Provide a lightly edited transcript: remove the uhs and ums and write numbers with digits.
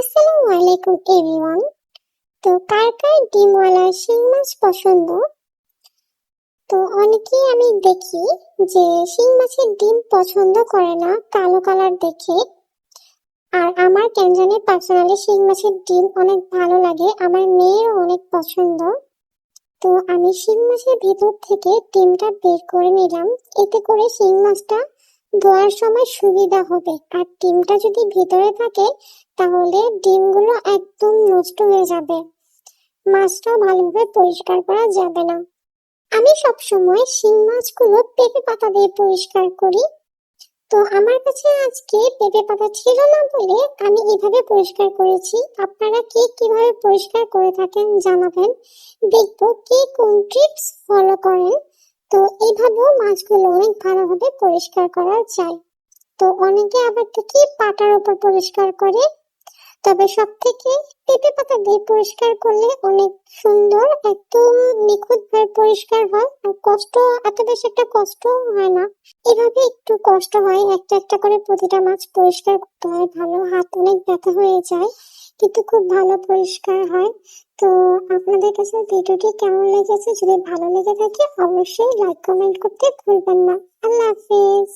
আসসালামু আলাইকুম এভরিওয়ান। তো কার কার ডিমওয়ালা শিং মাছ পছন্দ? তো অনেকেই আমি দেখি যে শিং মাছের ডিম পছন্দ করে না কালো কালার দেখে। আর আমার কেন জানি পার্সোনালি শিং মাছের ডিম অনেক ভালো লাগে, আমার মেয়েরও অনেক পছন্দ। তো আমি শিং মাছের ভিতর থেকে ডিমটা বের করে নিলাম, এতে করে শিং মাছটা ধোয়ার সময় সুবিধা হবে। আর ডিমটা যদি ভিতরে থাকে তাহলে ডিমগুলো একদম নষ্ট হয়ে যাবে, মাছটাও ভালোভাবে পরিষ্কার করা যাবে না। আমি সব সময় শিং মাছগুলো পেঁপে পাতা দিয়ে পরিষ্কার করি। তো আমার কাছে আজকে পেঁপে পাতা ছিল না বলে আমি এভাবে পরিষ্কার করেছি। আপনারা কে কিভাবে পরিষ্কার করে থাকেন জানাবেন, দেখবো কে কোন টিপস ফলো করেন। তো এইভাবেও মাছগুলো অনেক ভালোভাবে পরিষ্কার করা যায়। তো অনেকে আবার দেখি পাটার উপর পরিষ্কার করে, তবে সব থেকে পেঁপে পাতা দিয়ে পরিষ্কার করলে অনেক সুন্দর, একদম নিখুঁত ভাবে পরিষ্কার হয়। আর কষ্ট, এত বেশি একটা কষ্ট হয় না। এভাবে একটু কষ্ট হয়, একটা একটা করে প্রতিটা মাছ পরিষ্কার করতে হয়, ভালো হাত অনেক ব্যথা হয়ে যায়, কিন্তু খুব ভালো পরিষ্কার হয়। তো আপনাদের কাছে ভিডিওটি কেমন লেগেছে? যদি ভালো লেগে থাকে অবশ্যই লাইক কমেন্ট করতে ভুলবেন না। আল্লাহ হাফেজ।